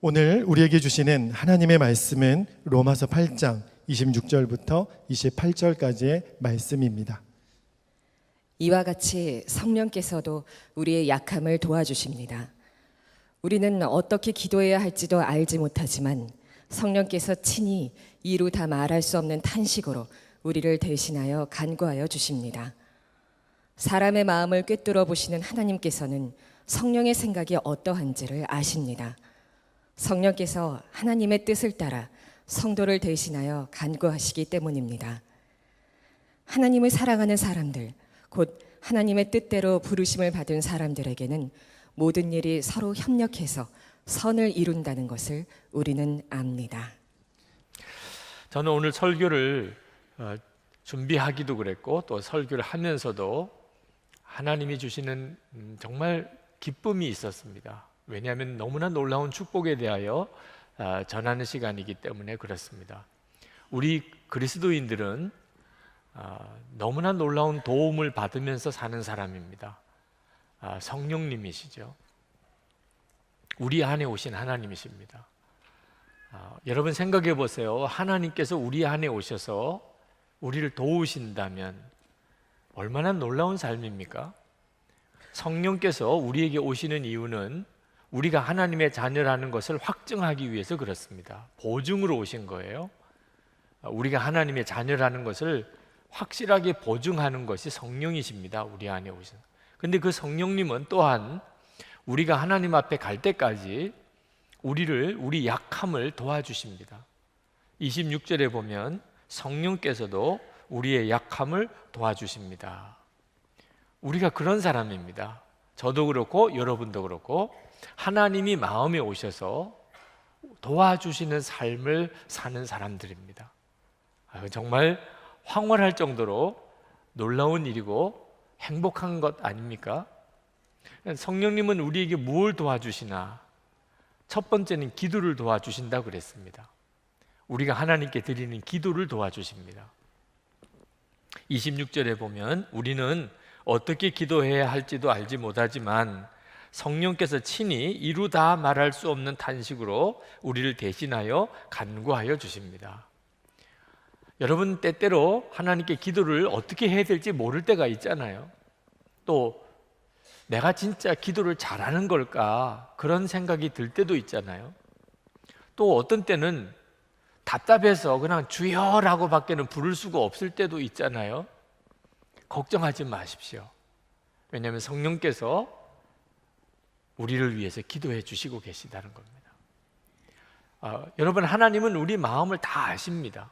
오늘 우리에게 주시는 하나님의 말씀은 로마서 8장 26절부터 28절까지의 말씀입니다. 이와 같이 성령께서도 우리의 약함을 도와주십니다. 우리는 어떻게 기도해야 할지도 알지 못하지만 성령께서 친히 이루 다 말할 수 없는 탄식으로 우리를 대신하여 간구하여 주십니다. 사람의 마음을 꿰뚫어 보시는 하나님께서는 성령의 생각이 어떠한지를 아십니다. 성령께서 하나님의 뜻을 따라 성도를 대신하여 간구하시기 때문입니다. 하나님을 사랑하는 사람들, 곧 하나님의 뜻대로 부르심을 받은 사람들에게는 모든 일이 서로 협력해서 선을 이룬다는 것을 우리는 압니다. 저는 오늘 설교를 준비하기도 그랬고 또 설교를 하면서도 하나님이 주시는 정말 기쁨이 있었습니다. 왜냐하면 너무나 놀라운 축복에 대하여 전하는 시간이기 때문에 그렇습니다. 우리 그리스도인들은 너무나 놀라운 도움을 받으면서 사는 사람입니다. 성령님이시죠. 우리 안에 오신 하나님이십니다. 여러분 생각해 보세요. 하나님께서 우리 안에 오셔서 우리를 도우신다면 얼마나 놀라운 삶입니까? 성령께서 우리에게 오시는 이유는 우리가 하나님의 자녀라는 것을 확증하기 위해서 그렇습니다. 보증으로 오신 거예요. 우리가 하나님의 자녀라는 것을 확실하게 보증하는 것이 성령이십니다. 우리 안에 오신. 근데 그 성령님은 또한 우리가 하나님 앞에 갈 때까지 우리 약함을 도와주십니다. 26절에 보면 성령께서도 우리의 약함을 도와주십니다. 우리가 그런 사람입니다. 저도 그렇고 여러분도 그렇고 하나님이 마음에 오셔서 도와주시는 삶을 사는 사람들입니다. 정말 황홀할 정도로 놀라운 일이고 행복한 것 아닙니까? 성령님은 우리에게 무엇을 도와주시나? 첫 번째는 기도를 도와주신다고 그랬습니다. 우리가 하나님께 드리는 기도를 도와주십니다. 26절에 보면 우리는 어떻게 기도해야 할지도 알지 못하지만 성령께서 친히 이루다 말할 수 없는 탄식으로 우리를 대신하여 간구하여 주십니다. 여러분 때때로 하나님께 기도를 어떻게 해야 될지 모를 때가 있잖아요. 또 내가 진짜 기도를 잘하는 걸까 그런 생각이 들 때도 있잖아요. 또 어떤 때는 답답해서 그냥 주여라고 밖에는 부를 수가 없을 때도 있잖아요. 걱정하지 마십시오. 왜냐하면 성령께서 우리를 위해서 기도해 주시고 계시다는 겁니다. 여러분 하나님은 우리 마음을 다 아십니다.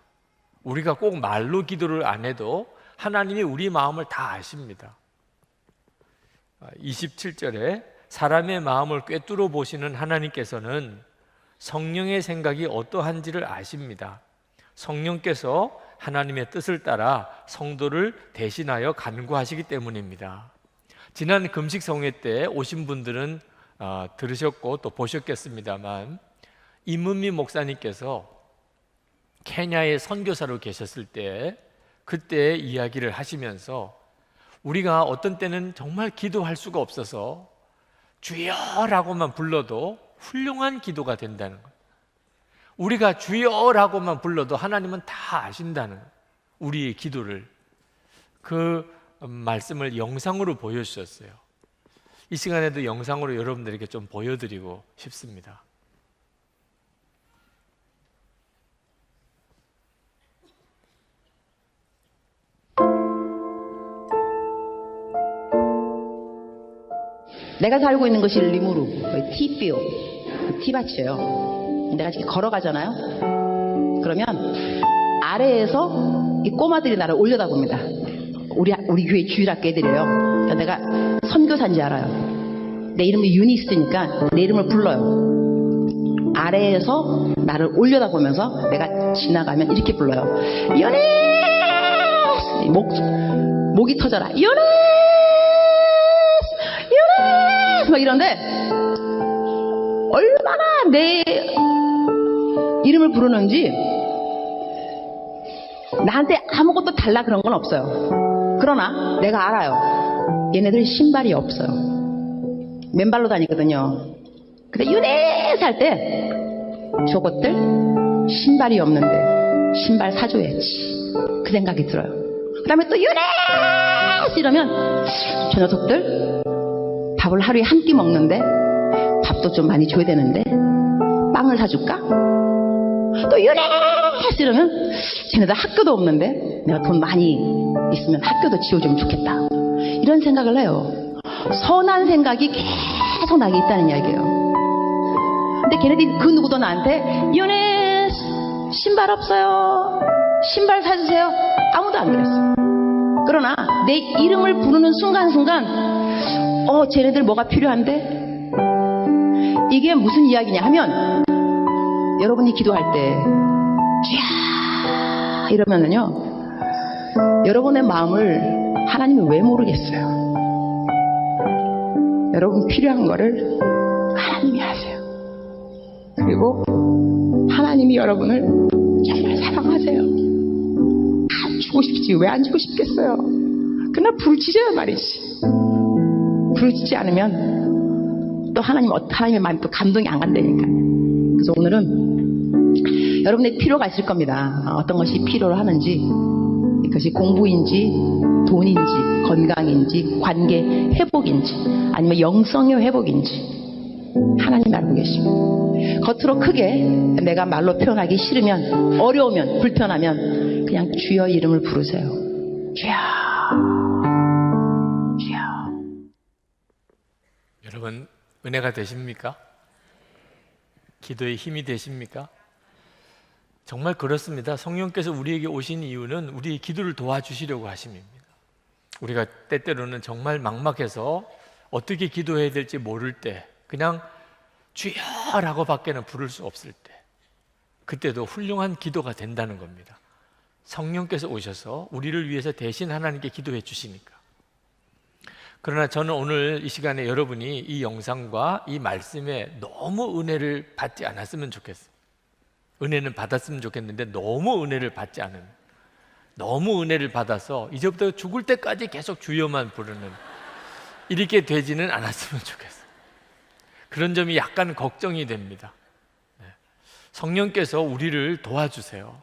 우리가 꼭 말로 기도를 안 해도 하나님이 우리 마음을 다 아십니다. 27절에 사람의 마음을 꿰뚫어 보시는 하나님께서는 성령의 생각이 어떠한지를 아십니다. 성령께서 하나님의 뜻을 따라 성도를 대신하여 간구하시기 때문입니다. 지난 금식 성회 때 오신 분들은 들으셨고 또 보셨겠습니다만 이문미 목사님께서 케냐의 선교사로 계셨을 때 그때 이야기를 하시면서 우리가 어떤 때는 정말 기도할 수가 없어서 주여라고만 불러도 훌륭한 기도가 된다는 것. 우리가 주여라고만 불러도 하나님은 다 아신다는 것. 우리의 기도를. 그 말씀을 영상으로 보여주셨어요. 이 시간에도 영상으로 여러분들에게 좀 보여드리고 싶습니다. 내가 살고 있는 것이 리무르, 티뼈, 티밭이에요. 내가 지금 걸어가잖아요. 그러면 아래에서 이 꼬마들이 나를 올려다 봅니다. 우리 교회 주일학교 애들이에요. 내가 선교사인지 알아요. 내 이름이 유니스니까 내 이름을 불러요. 아래에서 나를 올려다 보면서 내가 지나가면 이렇게 불러요. 유니스! 목이 터져라. 유니스! 막 이런데 얼마나 내 이름을 부르는지 나한테 아무것도 달라 그런 건 없어요. 그러나 내가 알아요. 얘네들 신발이 없어요. 맨발로 다니거든요. 근데 유네 살 때 저것들 신발이 없는데 신발 사줘야지. 그 생각이 들어요. 그 다음에 또 유네 이러면 저 녀석들 밥을 하루에 한 끼 먹는데 밥도 좀 많이 줘야 되는데 빵을 사줄까? 또 유네 이러면 쟤네들 학교도 없는데 내가 돈 많이 있으면 학교도 지어주면 좋겠다. 이런 생각을 해요. 선한 생각이 계속 나게 있다는 이야기예요. 근데 걔네들이 그 누구도 나한테 이혼해 신발 없어요, 신발 사주세요, 아무도 안 그랬어요. 그러나 내 이름을 부르는 순간순간 쟤네들 뭐가 필요한데? 이게 무슨 이야기냐 하면 여러분이 기도할 때 쥐야 이러면은요, 여러분의 마음을 하나님이 왜 모르겠어요. 여러분 필요한 거를 하나님이 아세요. 그리고 하나님이 여러분을 정말 사랑하세요. 주고 싶지 왜 안 주고 싶겠어요. 그러나 부르짖어야 말이지. 부르짖지 않으면 또 하나님의 마음이 또 감동이 안 간다니까. 그래서 오늘은 여러분의 필요가 있을 겁니다. 어떤 것이 필요로 하는지, 이것이 공부인지 돈인지 건강인지 관계 회복인지 아니면 영성의 회복인지 하나님 알고 계십니다. 겉으로 크게 내가 말로 표현하기 싫으면, 어려우면, 불편하면 그냥 주여 이름을 부르세요. 주여, 주여. 여러분 은혜가 되십니까? 기도의 힘이 되십니까? 정말 그렇습니다. 성령께서 우리에게 오신 이유는 우리의 기도를 도와주시려고 하심입니다. 우리가 때때로는 정말 막막해서 어떻게 기도해야 될지 모를 때 그냥 주여라고 밖에는 부를 수 없을 때, 그때도 훌륭한 기도가 된다는 겁니다. 성령께서 오셔서 우리를 위해서 대신 하나님께 기도해 주시니까. 그러나 저는 오늘 이 시간에 여러분이 이 영상과 이 말씀에 너무 은혜를 받지 않았으면 좋겠어요. 은혜는 받았으면 좋겠는데 너무 은혜를 받지 않은, 너무 은혜를 받아서 이제부터 죽을 때까지 계속 주여만 부르는 이렇게 되지는 않았으면 좋겠어요. 그런 점이 약간 걱정이 됩니다. 성령께서 우리를 도와주세요.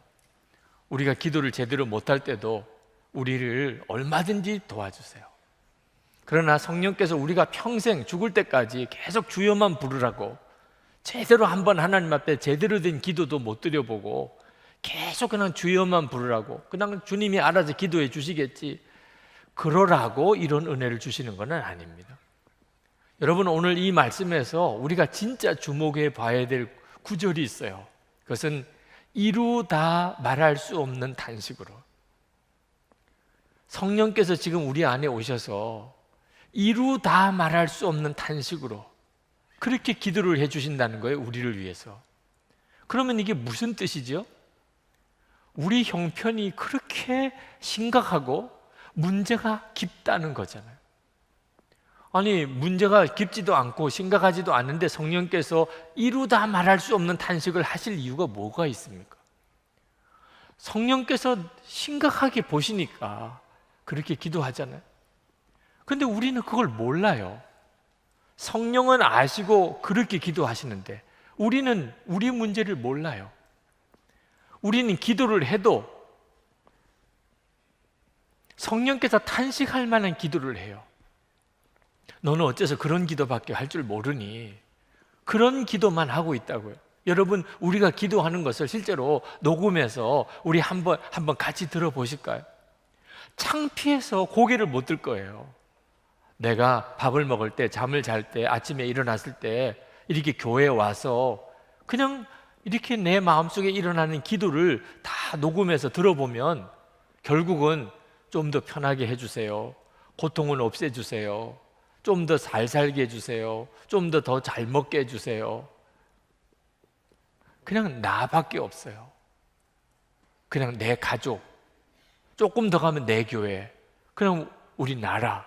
우리가 기도를 제대로 못할 때도 우리를 얼마든지 도와주세요. 그러나 성령께서 우리가 평생 죽을 때까지 계속 주여만 부르라고, 제대로 한번 하나님 앞에 제대로 된 기도도 못 드려보고 계속 그냥 주여만 부르라고, 그냥 주님이 알아서 기도해 주시겠지, 그러라고 이런 은혜를 주시는 건 아닙니다. 여러분, 오늘 이 말씀에서 우리가 진짜 주목해 봐야 될 구절이 있어요. 그것은 이루다 말할 수 없는 탄식으로. 성령께서 지금 우리 안에 오셔서 이루다 말할 수 없는 탄식으로 그렇게 기도를 해주신다는 거예요, 우리를 위해서. 그러면 이게 무슨 뜻이죠? 우리 형편이 그렇게 심각하고 문제가 깊다는 거잖아요. 아니, 문제가 깊지도 않고 심각하지도 않은데 성령께서 이루다 말할 수 없는 탄식을 하실 이유가 뭐가 있습니까? 성령께서 심각하게 보시니까 그렇게 기도하잖아요. 근데 우리는 그걸 몰라요. 성령은 아시고 그렇게 기도하시는데 우리는 우리 문제를 몰라요. 우리는 기도를 해도 성령께서 탄식할 만한 기도를 해요. 너는 어째서 그런 기도밖에 할 줄 모르니? 그런 기도만 하고 있다고요. 여러분, 우리가 기도하는 것을 실제로 녹음해서 우리 한번 같이 들어보실까요? 창피해서 고개를 못 들 거예요. 내가 밥을 먹을 때, 잠을 잘 때, 아침에 일어났을 때 이렇게 교회에 와서 그냥 이렇게 내 마음속에 일어나는 기도를 다 녹음해서 들어보면 결국은 좀 더 편하게 해주세요, 고통은 없애주세요, 좀 더 잘 살게 해주세요, 좀 더 잘 먹게 해주세요, 그냥 나밖에 없어요. 그냥 내 가족, 조금 더 가면 내 교회, 그냥 우리 나라.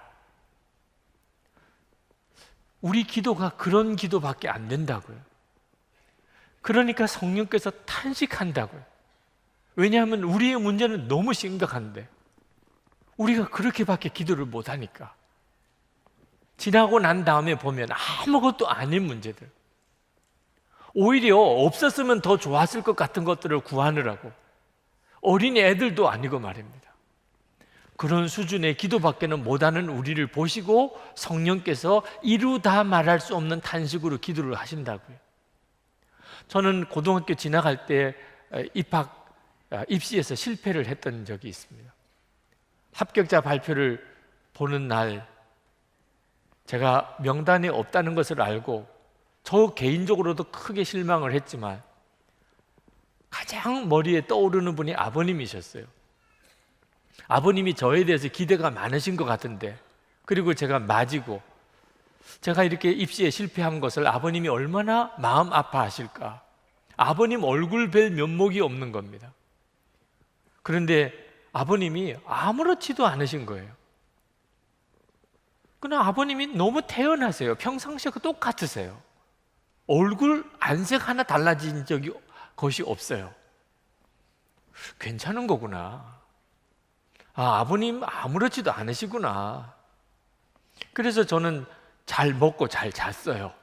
우리 기도가 그런 기도밖에 안 된다고요. 그러니까 성령께서 탄식한다고요. 왜냐하면 우리의 문제는 너무 심각한데 우리가 그렇게밖에 기도를 못하니까. 지나고 난 다음에 보면 아무것도 아닌 문제들, 오히려 없었으면 더 좋았을 것 같은 것들을 구하느라고, 어린이 애들도 아니고 말입니다. 그런 수준의 기도밖에는 못하는 우리를 보시고 성령께서 이루다 말할 수 없는 탄식으로 기도를 하신다고요. 저는 고등학교 지나갈 때 입시에서 실패를 했던 적이 있습니다. 합격자 발표를 보는 날 제가 명단에 없다는 것을 알고 저 개인적으로도 크게 실망을 했지만 가장 머리에 떠오르는 분이 아버님이셨어요. 아버님이 저에 대해서 기대가 많으신 것 같은데, 그리고 제가 맞이고 제가 이렇게 입시에 실패한 것을 아버님이 얼마나 마음 아파하실까. 아버님 얼굴 뵐 면목이 없는 겁니다. 그런데 아버님이 아무렇지도 않으신 거예요. 그러나 아버님이 너무 태연하세요. 평상시와 똑같으세요. 얼굴 안색 하나 달라진 것이 없어요. 괜찮은 거구나. 아버님 아무렇지도 않으시구나. 그래서 저는 잘 먹고 잘 잤어요.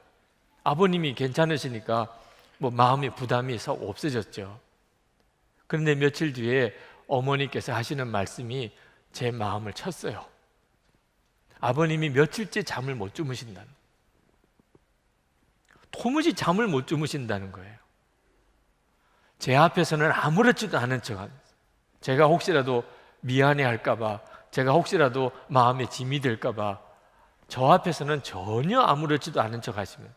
아버님이 괜찮으시니까 마음의 부담이 썩 없어졌죠. 그런데 며칠 뒤에 어머니께서 하시는 말씀이 제 마음을 쳤어요. 아버님이 며칠째 잠을 못 주무신다는, 도무지 잠을 못 주무신다는 거예요. 제 앞에서는 아무렇지도 않은 척, 제가 혹시라도 미안해할까봐, 제가 혹시라도 마음에 짐이 될까봐 저 앞에서는 전혀 아무렇지도 않은 척 하시면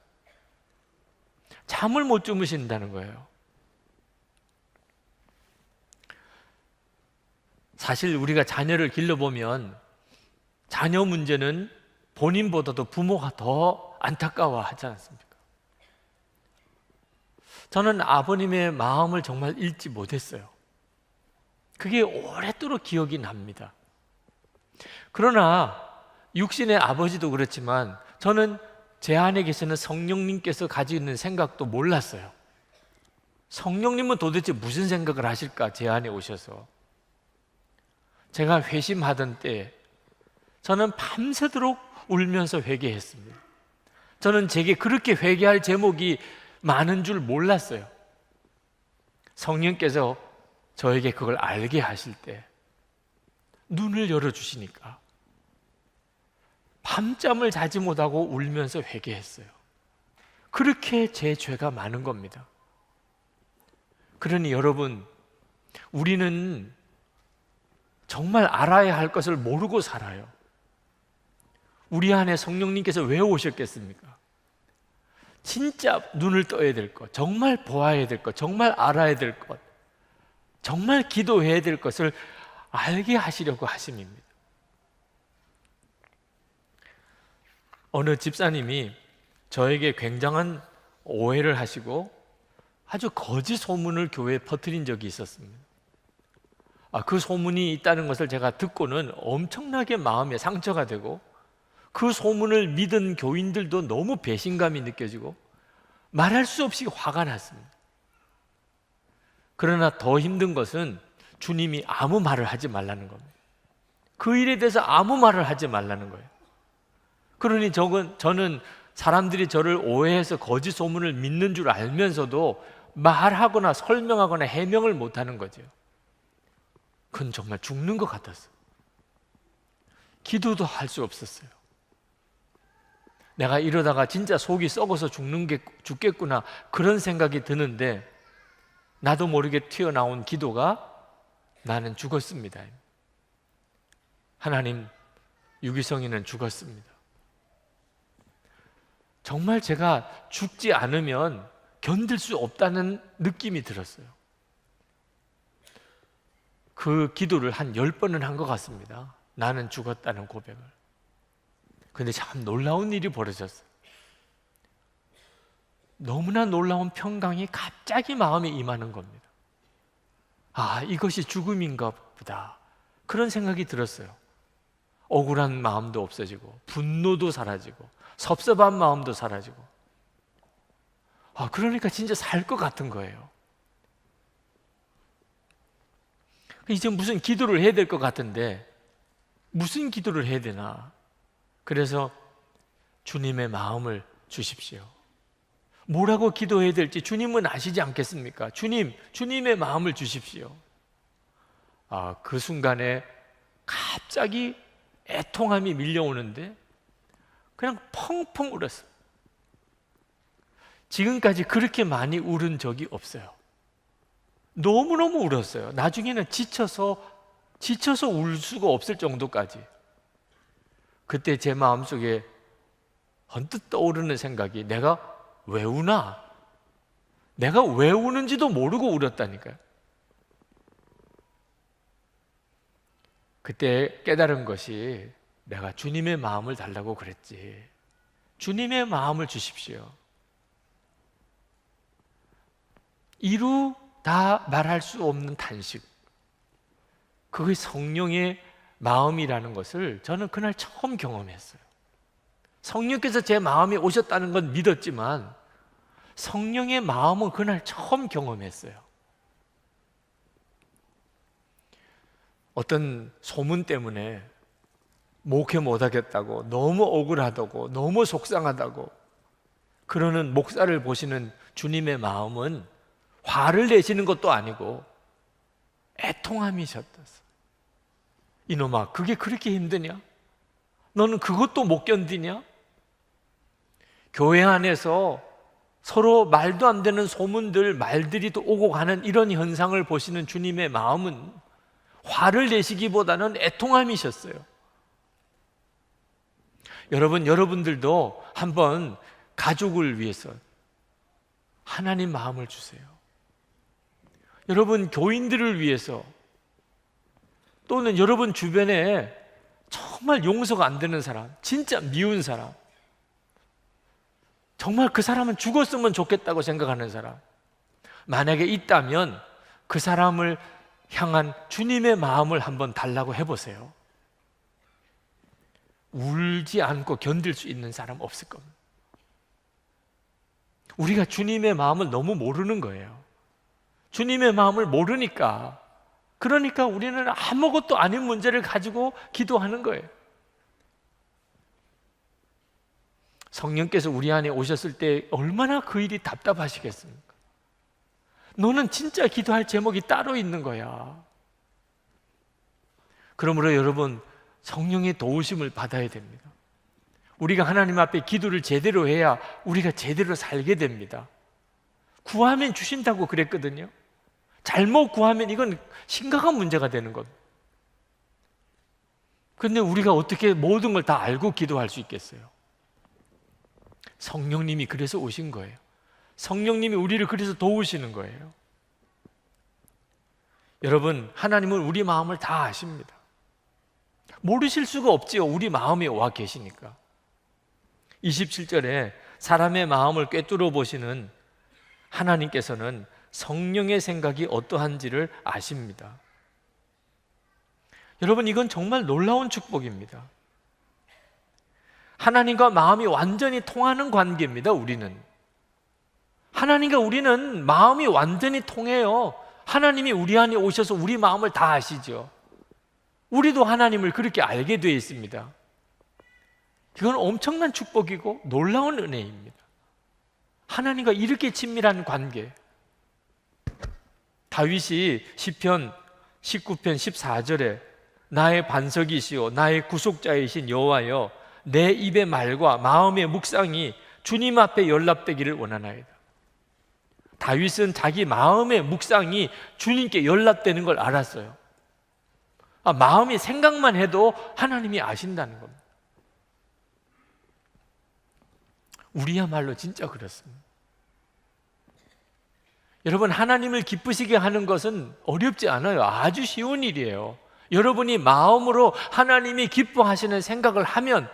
잠을 못 주무신다는 거예요. 사실 우리가 자녀를 길러보면 자녀 문제는 본인보다도 부모가 더 안타까워 하지 않습니까? 저는 아버님의 마음을 정말 잊지 못했어요. 그게 오랫도록 기억이 납니다. 그러나 육신의 아버지도 그렇지만 저는 제 안에 계시는 성령님께서 가지고 있는 생각도 몰랐어요. 성령님은 도대체 무슨 생각을 하실까, 제 안에 오셔서. 제가 회심하던 때 저는 밤새도록 울면서 회개했습니다. 저는 제게 그렇게 회개할 제목이 많은 줄 몰랐어요. 성령께서 저에게 그걸 알게 하실 때 눈을 열어주시니까 밤잠을 자지 못하고 울면서 회개했어요. 그렇게 제 죄가 많은 겁니다. 그러니 여러분, 우리는 정말 알아야 할 것을 모르고 살아요. 우리 안에 성령님께서 왜 오셨겠습니까? 진짜 눈을 떠야 될 것, 정말 보아야 될 것, 정말 알아야 될 것, 정말 기도해야 될 것을 알게 하시려고 하심입니다. 어느 집사님이 저에게 굉장한 오해를 하시고 아주 거짓 소문을 교회에 퍼뜨린 적이 있었습니다. 그 소문이 있다는 것을 제가 듣고는 엄청나게 마음에 상처가 되고, 그 소문을 믿은 교인들도 너무 배신감이 느껴지고 말할 수 없이 화가 났습니다. 그러나 더 힘든 것은 주님이 아무 말을 하지 말라는 겁니다. 그 일에 대해서 아무 말을 하지 말라는 거예요. 그러니 저는 사람들이 저를 오해해서 거짓 소문을 믿는 줄 알면서도 말하거나 설명하거나 해명을 못하는 거죠. 그건 정말 죽는 것 같았어요. 기도도 할 수 없었어요. 내가 이러다가 진짜 속이 썩어서 죽겠구나, 그런 생각이 드는데 나도 모르게 튀어나온 기도가 나는 죽었습니다. 하나님, 유기성이는 죽었습니다. 정말 제가 죽지 않으면 견딜 수 없다는 느낌이 들었어요. 그 기도를 한 10번은 한 것 같습니다. 나는 죽었다는 고백을. 근데 참 놀라운 일이 벌어졌어요. 너무나 놀라운 평강이 갑자기 마음에 임하는 겁니다. 이것이 죽음인가 보다, 그런 생각이 들었어요. 억울한 마음도 없어지고, 분노도 사라지고, 섭섭한 마음도 사라지고, 그러니까 진짜 살 것 같은 거예요. 이제 무슨 기도를 해야 될 것 같은데 무슨 기도를 해야 되나? 그래서 주님의 마음을 주십시오. 뭐라고 기도해야 될지 주님은 아시지 않겠습니까? 주님, 주님의 마음을 주십시오. 그 순간에 갑자기 애통함이 밀려오는데 그냥 펑펑 울었어요. 지금까지 그렇게 많이 울은 적이 없어요. 너무너무 울었어요. 나중에는 지쳐서 울 수가 없을 정도까지. 그때 제 마음속에 언뜻 떠오르는 생각이, 내가 왜 우나? 내가 왜 우는지도 모르고 울었다니까요. 그때 깨달은 것이, 내가 주님의 마음을 달라고 그랬지. 주님의 마음을 주십시오. 이루다 말할 수 없는 탄식, 그게 성령의 마음이라는 것을 저는 그날 처음 경험했어요. 성령께서 제 마음에 오셨다는 건 믿었지만 성령의 마음은 그날 처음 경험했어요. 어떤 소문 때문에 목회 못하겠다고, 너무 억울하다고, 너무 속상하다고 그러는 목사를 보시는 주님의 마음은 화를 내시는 것도 아니고 애통함이셨다. 이놈아, 그게 그렇게 힘드냐? 너는 그것도 못 견디냐? 교회 안에서 서로 말도 안 되는 소문들, 말들이 또 오고 가는 이런 현상을 보시는 주님의 마음은 화를 내시기보다는 애통함이셨어요. 여러분들도 한번 가족을 위해서 하나님 마음을 주세요. 여러분 교인들을 위해서, 또는 여러분 주변에 정말 용서가 안 되는 사람, 진짜 미운 사람, 정말 그 사람은 죽었으면 좋겠다고 생각하는 사람, 만약에 있다면 그 사람을 향한 주님의 마음을 한번 달라고 해보세요. 울지 않고 견딜 수 있는 사람 없을 겁니다. 우리가 주님의 마음을 너무 모르는 거예요. 주님의 마음을 모르니까, 그러니까 우리는 아무것도 아닌 문제를 가지고 기도하는 거예요. 성령께서 우리 안에 오셨을 때 얼마나 그 일이 답답하시겠습니까? 너는 진짜 기도할 제목이 따로 있는 거야. 그러므로 여러분, 성령의 도우심을 받아야 됩니다. 우리가 하나님 앞에 기도를 제대로 해야 우리가 제대로 살게 됩니다. 구하면 주신다고 그랬거든요. 잘못 구하면 이건 심각한 문제가 되는 겁니다. 그런데 우리가 어떻게 모든 걸 다 알고 기도할 수 있겠어요? 성령님이 그래서 오신 거예요. 성령님이 우리를 그래서 도우시는 거예요. 여러분, 하나님은 우리 마음을 다 아십니다. 모르실 수가 없지요. 우리 마음에 와 계시니까. 27절에 사람의 마음을 꿰뚫어 보시는 하나님께서는 성령의 생각이 어떠한지를 아십니다. 여러분, 이건 정말 놀라운 축복입니다. 하나님과 마음이 완전히 통하는 관계입니다. 우리는 하나님과 우리는 마음이 완전히 통해요. 하나님이 우리 안에 오셔서 우리 마음을 다 아시죠. 우리도 하나님을 그렇게 알게 되어 있습니다. 이건 엄청난 축복이고 놀라운 은혜입니다. 하나님과 이렇게 친밀한 관계. 다윗이 시편 19편 14절에 나의 반석이시오 나의 구속자이신 여호와여 내 입의 말과 마음의 묵상이 주님 앞에 연락되기를 원하나이다. 다윗은 자기 마음의 묵상이 주님께 연락되는 걸 알았어요. 마음이 생각만 해도 하나님이 아신다는 겁니다. 우리야말로 진짜 그렇습니다. 여러분, 하나님을 기쁘시게 하는 것은 어렵지 않아요. 아주 쉬운 일이에요. 여러분이 마음으로 하나님이 기뻐하시는 생각을 하면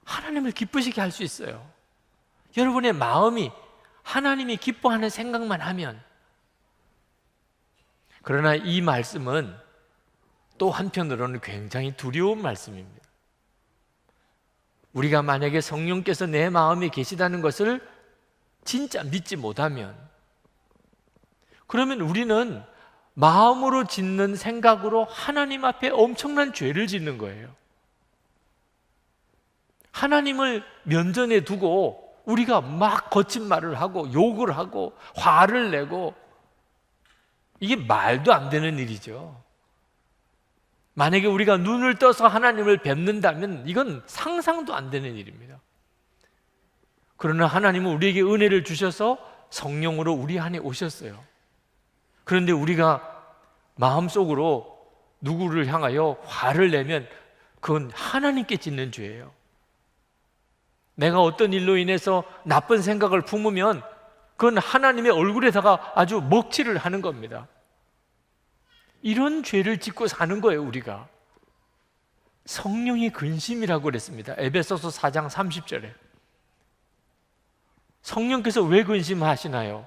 하나님을 기쁘시게 할 수 있어요. 여러분의 마음이 하나님이 기뻐하는 생각만 하면. 그러나 이 말씀은 또 한편으로는 굉장히 두려운 말씀입니다. 우리가 만약에 성령께서 내 마음에 계시다는 것을 진짜 믿지 못하면, 그러면 우리는 마음으로 짓는 생각으로 하나님 앞에 엄청난 죄를 짓는 거예요. 하나님을 면전에 두고 우리가 막 거친 말을 하고 욕을 하고 화를 내고, 이게 말도 안 되는 일이죠. 만약에 우리가 눈을 떠서 하나님을 뵙는다면 이건 상상도 안 되는 일입니다. 그러나 하나님은 우리에게 은혜를 주셔서 성령으로 우리 안에 오셨어요. 그런데 우리가 마음속으로 누구를 향하여 화를 내면 그건 하나님께 짓는 죄예요. 내가 어떤 일로 인해서 나쁜 생각을 품으면 그건 하나님의 얼굴에다가 아주 먹칠을 하는 겁니다. 이런 죄를 짓고 사는 거예요, 우리가. 성령이 근심이라고 그랬습니다. 에베소서 4장 30절에. 성령께서 왜 근심하시나요?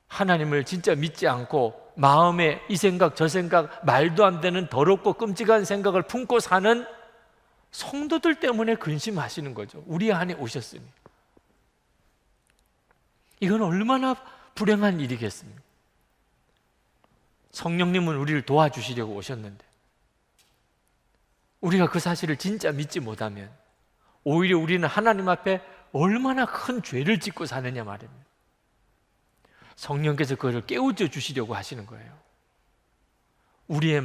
하나님을 진짜 믿지 않고 마음에 이 생각 저 생각, 말도 안 되는 더럽고 끔찍한 생각을 품고 사는 성도들 때문에 근심하시는 거죠. 우리 안에 오셨으니. 이건 얼마나 불행한 일이겠습니까? 성령님은 우리를 도와주시려고 오셨는데 우리가 그 사실을 진짜 믿지 못하면 오히려 우리는 하나님 앞에 얼마나 큰 죄를 짓고 사느냐 말입니다. 성령께서 그것을 깨우쳐 주시려고 하시는 거예요. 우리의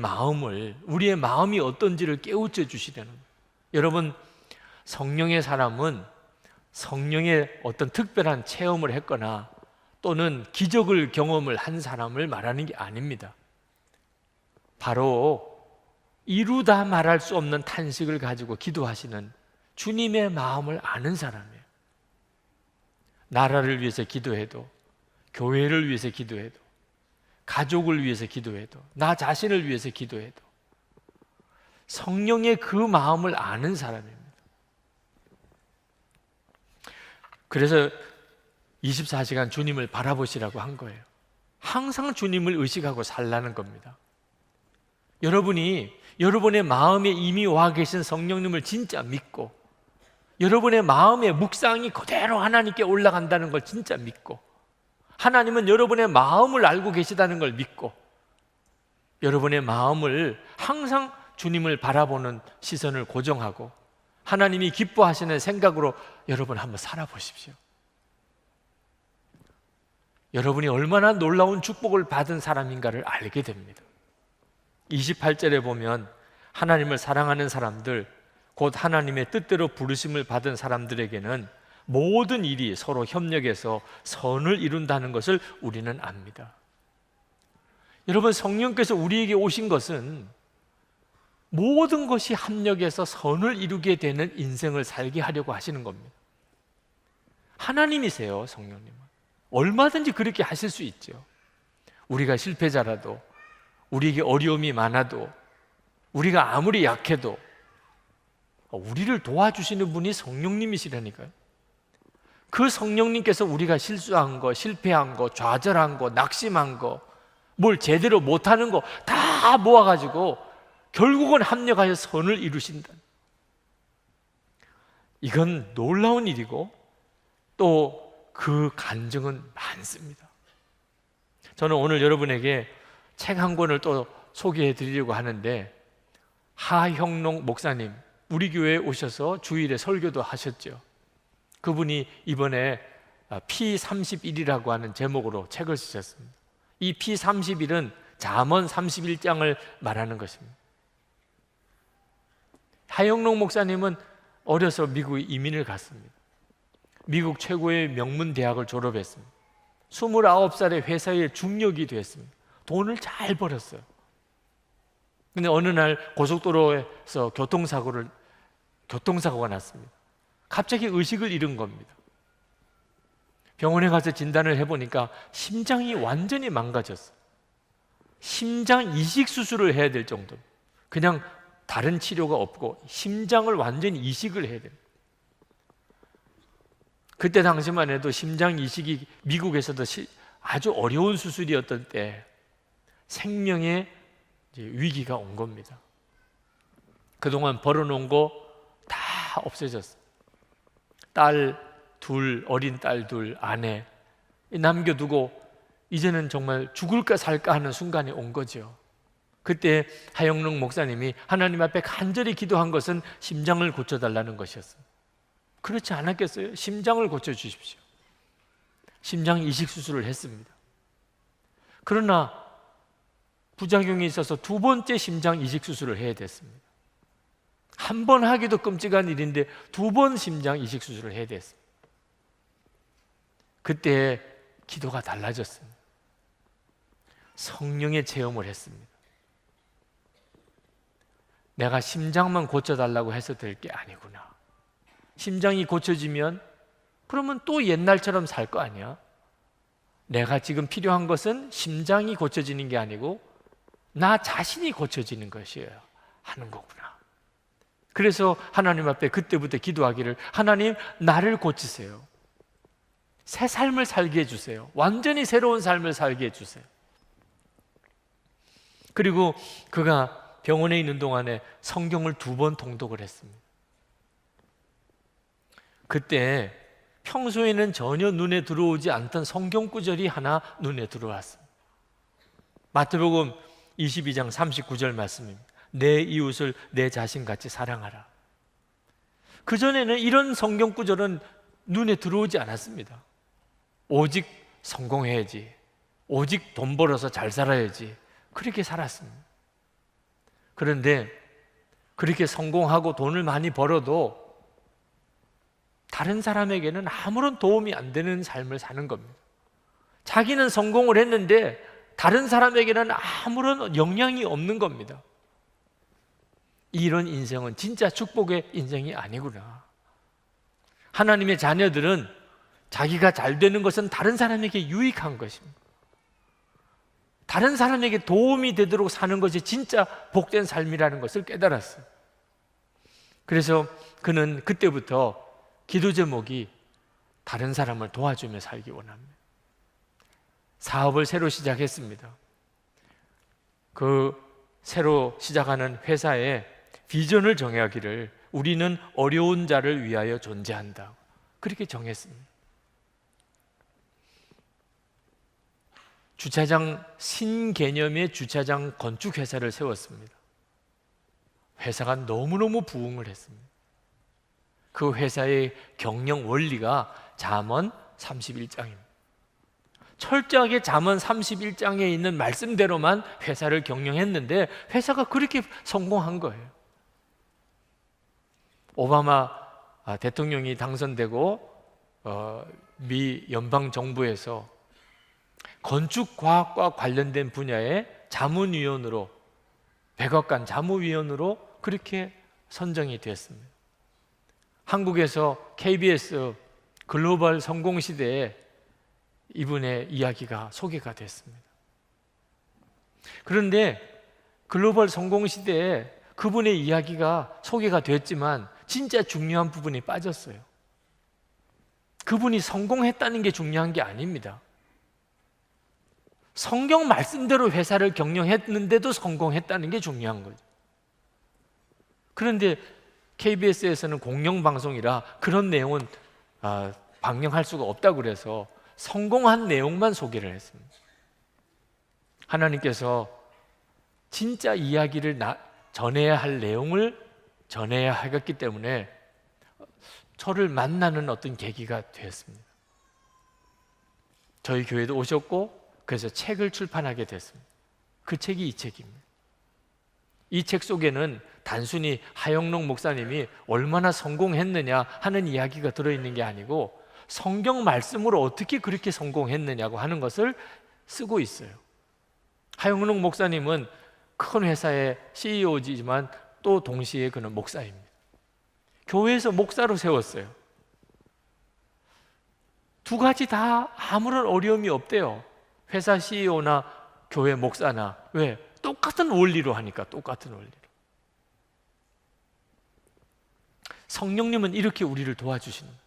마음이 어떤지를 깨우쳐 주시려는 거예요. 여러분, 성령의 사람은 성령의 어떤 특별한 체험을 했거나 또는 기적을 경험을 한 사람을 말하는 게 아닙니다. 바로 이루다 말할 수 없는 탄식을 가지고 기도하시는 주님의 마음을 아는 사람이에요. 나라를 위해서 기도해도, 교회를 위해서 기도해도, 가족을 위해서 기도해도, 나 자신을 위해서 기도해도 성령의 그 마음을 아는 사람입니다. 그래서 24시간 주님을 바라보시라고 한 거예요. 항상 주님을 의식하고 살라는 겁니다. 여러분이 여러분의 마음에 이미 와 계신 성령님을 진짜 믿고 여러분의 마음의 묵상이 그대로 하나님께 올라간다는 걸 진짜 믿고 하나님은 여러분의 마음을 알고 계시다는 걸 믿고 여러분의 마음을 항상 주님을 바라보는 시선을 고정하고 하나님이 기뻐하시는 생각으로 여러분 한번 살아보십시오. 여러분이 얼마나 놀라운 축복을 받은 사람인가를 알게 됩니다. 28절에 보면 하나님을 사랑하는 사람들, 곧 하나님의 뜻대로 부르심을 받은 사람들에게는 모든 일이 서로 협력해서 선을 이룬다는 것을 우리는 압니다. 여러분, 성령께서 우리에게 오신 것은 모든 것이 합력해서 선을 이루게 되는 인생을 살게 하려고 하시는 겁니다. 하나님이세요, 성령님은. 얼마든지 그렇게 하실 수 있죠. 우리가 실패자라도, 우리에게 어려움이 많아도, 우리가 아무리 약해도 우리를 도와주시는 분이 성령님이시라니까요. 그 성령님께서 우리가 실수한 거, 실패한 거, 좌절한 거, 낙심한 거, 뭘 제대로 못하는 거 다 모아가지고 결국은 합력하여 선을 이루신다. 이건 놀라운 일이고 또 그 간증은 많습니다. 저는 오늘 여러분에게 책 한 권을 또 소개해 드리려고 하는데, 하형록 목사님, 우리 교회에 오셔서 주일에 설교도 하셨죠. 그분이 이번에 P31이라고 하는 제목으로 책을 쓰셨습니다. 이 P31은 잠언 31장을 말하는 것입니다. 하형록 목사님은 어려서 미국에 이민을 갔습니다. 미국 최고의 명문 대학을 졸업했습니다. 29살에 회사의 중력이 됐습니다. 돈을 잘 벌었어요. 근데 어느 날 고속도로에서 교통사고가 났습니다. 갑자기 의식을 잃은 겁니다. 병원에 가서 진단을 해보니까 심장이 완전히 망가졌어요. 심장 이식 수술을 해야 될 정도. 그냥 다른 치료가 없고 심장을 완전히 이식을 해야 됩니다. 그때 당시만 해도 심장 이식이 미국에서도 아주 어려운 수술이었던 때 생명의 위기가 온 겁니다. 그동안 벌어놓은 거 다 없어졌어요. 딸 둘, 어린 딸 둘, 아내 남겨두고 이제는 정말 죽을까 살까 하는 순간이 온 거죠. 그때 하영록 목사님이 하나님 앞에 간절히 기도한 것은 심장을 고쳐달라는 것이었습니다. 그렇지 않았겠어요? 심장을 고쳐주십시오. 심장 이식 수술을 했습니다. 그러나 부작용이 있어서 두 번째 심장 이식 수술을 해야 됐습니다. 한 번 하기도 끔찍한 일인데 두 번 심장 이식 수술을 해야 됐습니다. 그때 기도가 달라졌습니다. 성령의 체험을 했습니다. 내가 심장만 고쳐달라고 해서 될 게 아니구나. 심장이 고쳐지면 그러면 또 옛날처럼 살 거 아니야? 내가 지금 필요한 것은 심장이 고쳐지는 게 아니고 나 자신이 고쳐지는 것이에요 하는 거구나. 그래서 하나님 앞에 그때부터 기도하기를, 하나님 나를 고치세요. 새 삶을 살게 해주세요. 완전히 새로운 삶을 살게 해주세요. 그리고 그가 병원에 있는 동안에 성경을 2번 통독을 했습니다. 그때 평소에는 전혀 눈에 들어오지 않던 성경 구절이 하나 눈에 들어왔습니다. 마태복음 22장 39절 말씀입니다. 내 이웃을 내 자신같이 사랑하라. 그전에는 이런 성경 구절은 눈에 들어오지 않았습니다. 오직 성공해야지, 오직 돈 벌어서 잘 살아야지, 그렇게 살았습니다. 그런데 그렇게 성공하고 돈을 많이 벌어도 다른 사람에게는 아무런 도움이 안 되는 삶을 사는 겁니다. 자기는 성공을 했는데 다른 사람에게는 아무런 영향이 없는 겁니다. 이런 인생은 진짜 축복의 인생이 아니구나. 하나님의 자녀들은 자기가 잘 되는 것은 다른 사람에게 유익한 것입니다. 다른 사람에게 도움이 되도록 사는 것이 진짜 복된 삶이라는 것을 깨달았어요. 그래서 그는 그때부터 기도 제목이 다른 사람을 도와주며 살기 원합니다. 사업을 새로 시작했습니다. 그 새로 시작하는 회사에 비전을 정하기를, 우리는 어려운 자를 위하여 존재한다, 그렇게 정했습니다. 주차장, 신개념의 주차장 건축 회사를 세웠습니다. 회사가 너무너무 부흥을 했습니다. 그 회사의 경영 원리가 잠언 31장입니다. 철저하게 잠언 31장에 있는 말씀대로만 회사를 경영했는데 회사가 그렇게 성공한 거예요. 오바마 대통령이 당선되고 미 연방정부에서 건축과학과 관련된 분야의 자문위원으로, 백악관 자문위원으로 그렇게 선정이 되었습니다. 한국에서 KBS 글로벌 성공시대에 이분의 이야기가 소개가 됐습니다. 그런데 글로벌 성공시대에 그분의 이야기가 소개가 됐지만 진짜 중요한 부분이 빠졌어요. 그분이 성공했다는 게 중요한 게 아닙니다. 성경 말씀대로 회사를 경영했는데도 성공했다는 게 중요한 거죠. 그런데 KBS에서는 공영방송이라 그런 내용은 방영할 수가 없다고 그래서 성공한 내용만 소개를 했습니다. 하나님께서 진짜 이야기를 전해야 할 내용을 전해야 하겠기 때문에 저를 만나는 어떤 계기가 되었습니다. 저희 교회도 오셨고 그래서 책을 출판하게 됐습니다. 그 책이 이 책입니다. 이 책 속에는 단순히 하영록 목사님이 얼마나 성공했느냐 하는 이야기가 들어있는 게 아니고 성경 말씀으로 어떻게 그렇게 성공했느냐고 하는 것을 쓰고 있어요. 하영록 목사님은 큰 회사의 CEO지만 또 동시에 그는 목사입니다. 교회에서 목사로 세웠어요. 두 가지 다 아무런 어려움이 없대요. 회사 CEO나 교회 목사나. 왜? 똑같은 원리로 하니까. 똑같은 원리로. 성령님은 이렇게 우리를 도와주시는 거예요.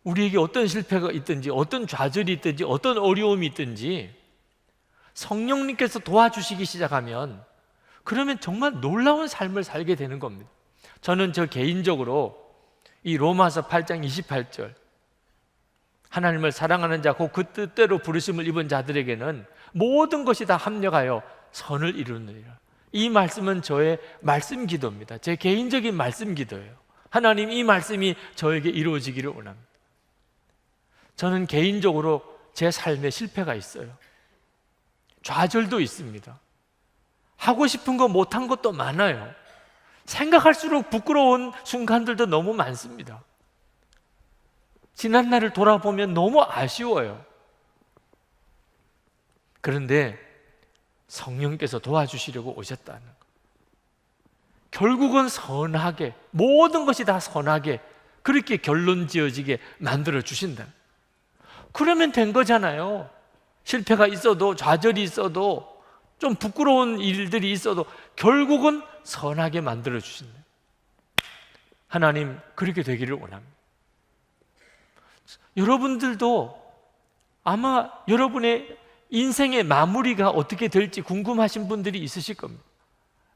우리에게 어떤 실패가 있든지 어떤 좌절이 있든지 어떤 어려움이 있든지 성령님께서 도와주시기 시작하면 그러면 정말 놀라운 삶을 살게 되는 겁니다. 저는 저 개인적으로 이 로마서 8장 28절 하나님을 사랑하는 자 곧 그 뜻대로 부르심을 입은 자들에게는 모든 것이 다 합력하여 선을 이루느니라. 이 말씀은 저의 말씀 기도입니다. 제 개인적인 말씀 기도예요. 하나님, 이 말씀이 저에게 이루어지기를 원합니다. 저는 개인적으로 제 삶에 실패가 있어요. 좌절도 있습니다. 하고 싶은 거 못한 것도 많아요. 생각할수록 부끄러운 순간들도 너무 많습니다. 지난 날을 돌아보면 너무 아쉬워요. 그런데 성령께서 도와주시려고 오셨다는 것. 결국은 선하게, 모든 것이 다 선하게 그렇게 결론 지어지게 만들어 주신다. 그러면 된 거잖아요. 실패가 있어도, 좌절이 있어도, 좀 부끄러운 일들이 있어도 결국은 선하게 만들어 주신다. 하나님, 그렇게 되기를 원합니다. 여러분들도 아마 여러분의 인생의 마무리가 어떻게 될지 궁금하신 분들이 있으실 겁니다.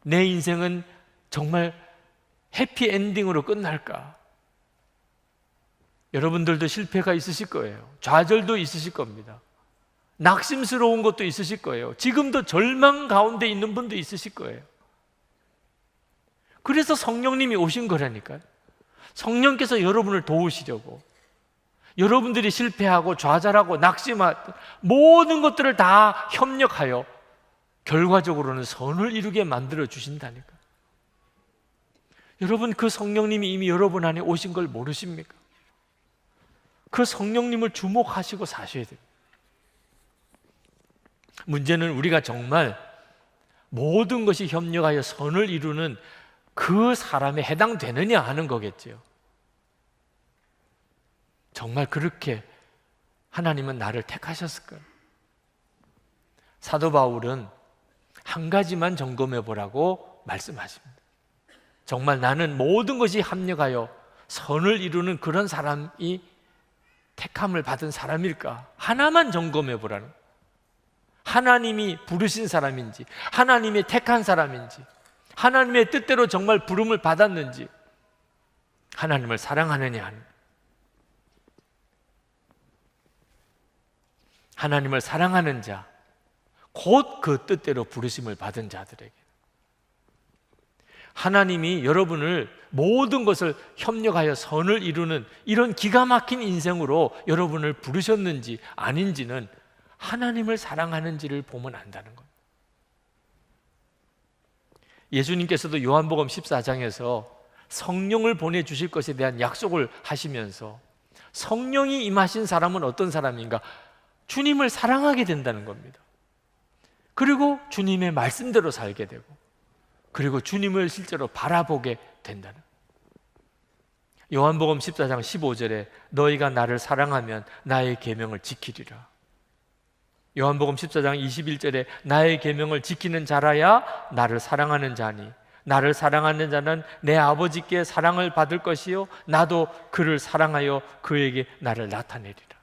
내 인생은 정말 해피엔딩으로 끝날까? 여러분들도 실패가 있으실 거예요. 좌절도 있으실 겁니다. 낙심스러운 것도 있으실 거예요. 지금도 절망 가운데 있는 분도 있으실 거예요. 그래서 성령님이 오신 거라니까요. 성령께서 여러분을 도우시려고, 여러분들이 실패하고 좌절하고 낙심하고 모든 것들을 다 협력하여 결과적으로는 선을 이루게 만들어 주신다니까. 여러분, 그 성령님이 이미 여러분 안에 오신 걸 모르십니까? 그 성령님을 주목하시고 사셔야 됩니다. 문제는 우리가 정말 모든 것이 협력하여 선을 이루는 그 사람에 해당되느냐 하는 거겠죠. 정말 그렇게 하나님은 나를 택하셨을까요? 사도 바울은 한 가지만 점검해 보라고 말씀하십니다. 정말 나는 모든 것이 합력하여 선을 이루는 그런 사람이 택함을 받은 사람일까? 하나만 점검해 보라는 거예요. 하나님이 부르신 사람인지, 하나님이 택한 사람인지, 하나님의 뜻대로 정말 부름을 받았는지, 하나님을 사랑하느냐 하는 거예요. 하나님을 사랑하는 자, 곧 그 뜻대로 부르심을 받은 자들에게 하나님이 여러분을 모든 것을 협력하여 선을 이루는 이런 기가 막힌 인생으로 여러분을 부르셨는지 아닌지는 하나님을 사랑하는지를 보면 안다는 겁니다. 예수님께서도 요한복음 14장에서 성령을 보내주실 것에 대한 약속을 하시면서 성령이 임하신 사람은 어떤 사람인가? 주님을 사랑하게 된다는 겁니다. 그리고 주님의 말씀대로 살게 되고, 그리고 주님을 실제로 바라보게 된다는. 요한복음 14장 15절에 너희가 나를 사랑하면 나의 계명을 지키리라. 요한복음 14장 21절에 나의 계명을 지키는 자라야 나를 사랑하는 자니 나를 사랑하는 자는 내 아버지께 사랑을 받을 것이요 나도 그를 사랑하여 그에게 나를 나타내리라.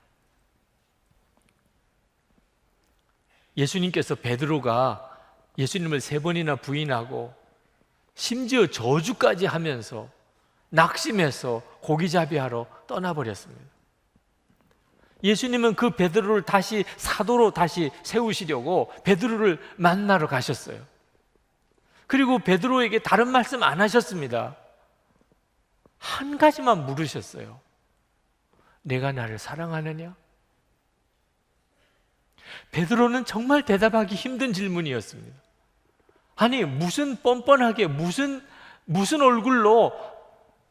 예수님께서 베드로가 예수님을 3번이나 부인하고 심지어 저주까지 하면서 낙심해서 고기잡이하러 떠나버렸습니다. 예수님은 그 베드로를 다시 사도로 다시 세우시려고 베드로를 만나러 가셨어요. 그리고 베드로에게 다른 말씀 안 하셨습니다. 한 가지만 물으셨어요. 내가 나를 사랑하느냐? 베드로는 정말 대답하기 힘든 질문이었습니다. 아니, 무슨 뻔뻔하게 무슨 얼굴로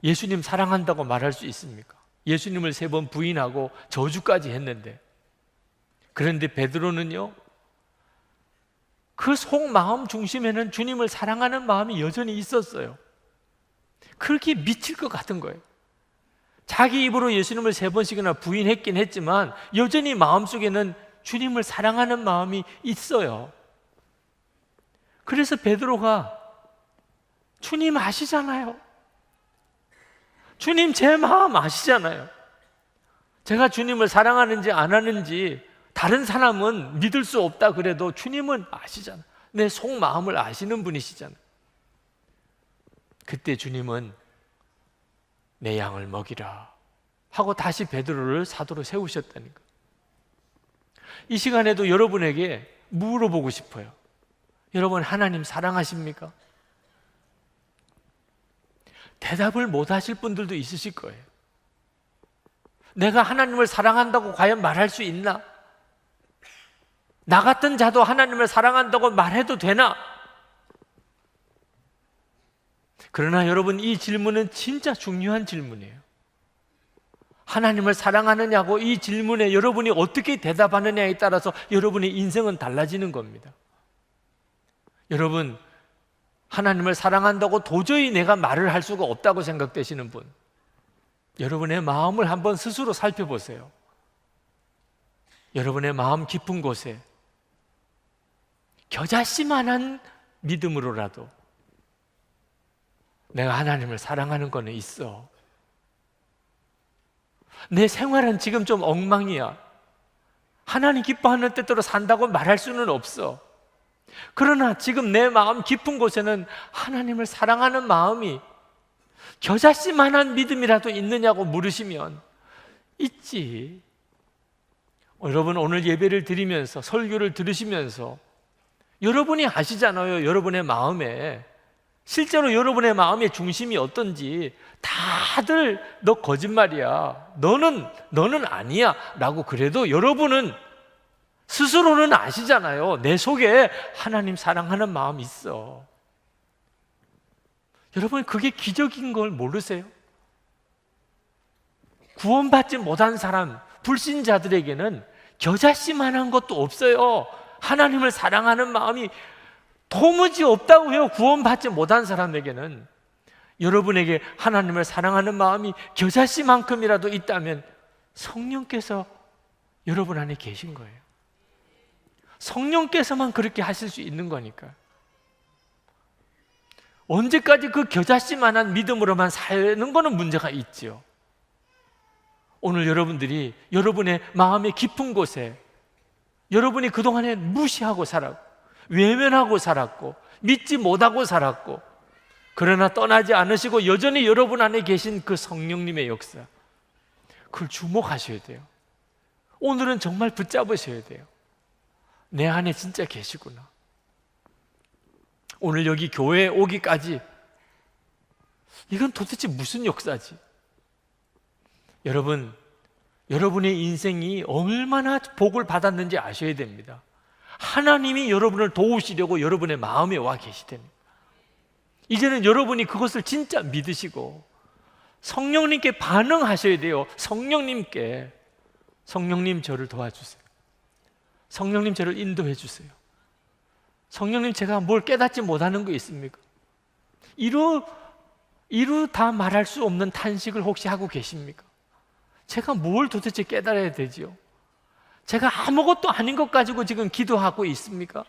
예수님 사랑한다고 말할 수 있습니까? 예수님을 3번 부인하고 저주까지 했는데. 그런데 베드로는요, 그 속마음 중심에는 주님을 사랑하는 마음이 여전히 있었어요. 그렇게 미칠 것 같은 거예요. 자기 입으로 예수님을 3번씩이나 부인했긴 했지만 여전히 마음속에는 주님을 사랑하는 마음이 있어요. 그래서 베드로가 주님 아시잖아요. 주님 제 마음 아시잖아요. 제가 주님을 사랑하는지 안 하는지 다른 사람은 믿을 수 없다 그래도 주님은 아시잖아요. 내 속마음을 아시는 분이시잖아요. 그때 주님은 내 양을 먹이라 하고 다시 베드로를 사도로 세우셨다니까. 이 시간에도 여러분에게 물어보고 싶어요. 여러분, 하나님 사랑하십니까? 대답을 못 하실 분들도 있으실 거예요. 내가 하나님을 사랑한다고 과연 말할 수 있나? 나 같은 자도 하나님을 사랑한다고 말해도 되나? 그러나 여러분, 이 질문은 진짜 중요한 질문이에요. 하나님을 사랑하느냐고 이 질문에 여러분이 어떻게 대답하느냐에 따라서 여러분의 인생은 달라지는 겁니다. 여러분, 하나님을 사랑한다고 도저히 내가 말을 할 수가 없다고 생각되시는 분, 여러분의 마음을 한번 스스로 살펴보세요. 여러분의 마음 깊은 곳에 겨자씨만한 믿음으로라도 내가 하나님을 사랑하는 거는 있어. 내 생활은 지금 좀 엉망이야. 하나님 기뻐하는 뜻대로 산다고 말할 수는 없어. 그러나 지금 내 마음 깊은 곳에는 하나님을 사랑하는 마음이 겨자씨만한 믿음이라도 있느냐고 물으시면 있지. 여러분, 오늘 예배를 드리면서, 설교를 들으시면서 여러분이 아시잖아요. 여러분의 마음에, 실제로 여러분의 마음의 중심이 어떤지. 다들 너 거짓말이야, 너는 아니야 라고 그래도 여러분은 스스로는 아시잖아요. 내 속에 하나님 사랑하는 마음이 있어. 여러분, 그게 기적인 걸 모르세요? 구원받지 못한 사람, 불신자들에게는 겨자씨만한 것도 없어요. 하나님을 사랑하는 마음이 도무지 없다고 해요. 구원받지 못한 사람에게는. 여러분에게 하나님을 사랑하는 마음이 겨자씨만큼이라도 있다면 성령께서 여러분 안에 계신 거예요. 성령께서만 그렇게 하실 수 있는 거니까. 언제까지 그 겨자씨만한 믿음으로만 사는 거는 문제가 있죠. 오늘 여러분들이 여러분의 마음의 깊은 곳에, 여러분이 그동안에 무시하고 살았고 외면하고 살았고 믿지 못하고 살았고, 그러나 떠나지 않으시고 여전히 여러분 안에 계신 그 성령님의 역사, 그걸 주목하셔야 돼요. 오늘은 정말 붙잡으셔야 돼요. 내 안에 진짜 계시구나. 오늘 여기 교회에 오기까지 이건 도대체 무슨 역사지? 여러분, 여러분의 인생이 얼마나 복을 받았는지 아셔야 됩니다. 하나님이 여러분을 도우시려고 여러분의 마음에 와 계시다니. 이제는 여러분이 그것을 진짜 믿으시고 성령님께 반응하셔야 돼요. 성령님께, 성령님 저를 도와주세요. 성령님 저를 인도해 주세요. 성령님, 제가 뭘 깨닫지 못하는 거 있습니까? 이루 다 말할 수 없는 탄식을 혹시 하고 계십니까? 제가 뭘 도대체 깨달아야 되지요? 제가 아무것도 아닌 것 가지고 지금 기도하고 있습니까?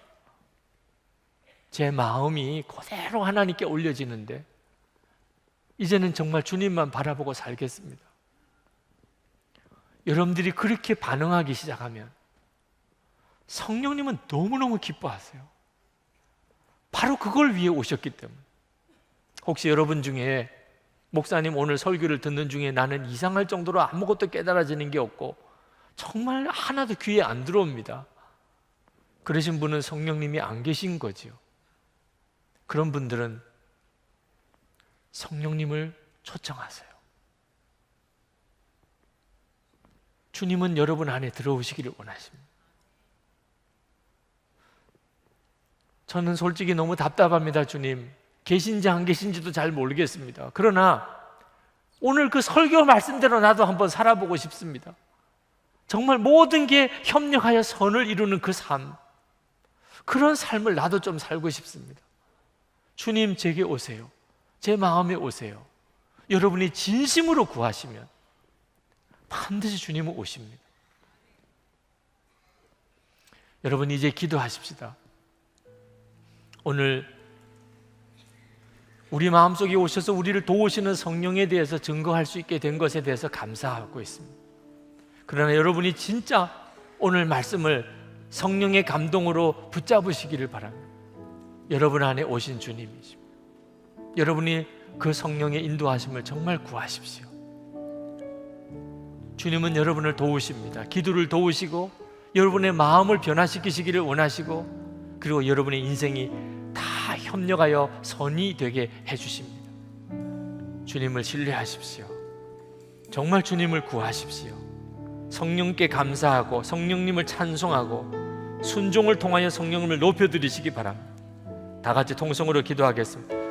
제 마음이 그대로 하나님께 올려지는데 이제는 정말 주님만 바라보고 살겠습니다. 여러분들이 그렇게 반응하기 시작하면 성령님은 너무너무 기뻐하세요. 바로 그걸 위해 오셨기 때문에. 혹시 여러분 중에 목사님 오늘 설교를 듣는 중에 나는 이상할 정도로 아무것도 깨달아지는 게 없고 정말 하나도 귀에 안 들어옵니다, 그러신 분은 성령님이 안 계신 거지요. 그런 분들은 성령님을 초청하세요. 주님은 여러분 안에 들어오시기를 원하십니다. 저는 솔직히 너무 답답합니다. 주님, 계신지 안 계신지도 잘 모르겠습니다. 그러나 오늘 그 설교 말씀대로 나도 한번 살아보고 싶습니다. 정말 모든 게 협력하여 선을 이루는 그 삶, 그런 삶을 나도 좀 살고 싶습니다. 주님, 제게 오세요. 제 마음에 오세요. 여러분이 진심으로 구하시면 반드시 주님은 오십니다. 여러분, 이제 기도하십시다. 오늘 우리 마음속에 오셔서 우리를 도우시는 성령에 대해서 증거할 수 있게 된 것에 대해서 감사하고 있습니다. 그러나 여러분이 진짜 오늘 말씀을 성령의 감동으로 붙잡으시기를 바랍니다. 여러분 안에 오신 주님이십니다. 여러분이 그 성령의 인도하심을 정말 구하십시오. 주님은 여러분을 도우십니다. 기도를 도우시고 여러분의 마음을 변화시키시기를 원하시고, 그리고 여러분의 인생이 다 협력하여 선이 되게 해주십니다. 주님을 신뢰하십시오. 정말 주님을 구하십시오. 성령께 감사하고 성령님을 찬송하고 순종을 통하여 성령님을 높여드리시기 바랍니다. 다 같이 통성으로 기도하겠습니다.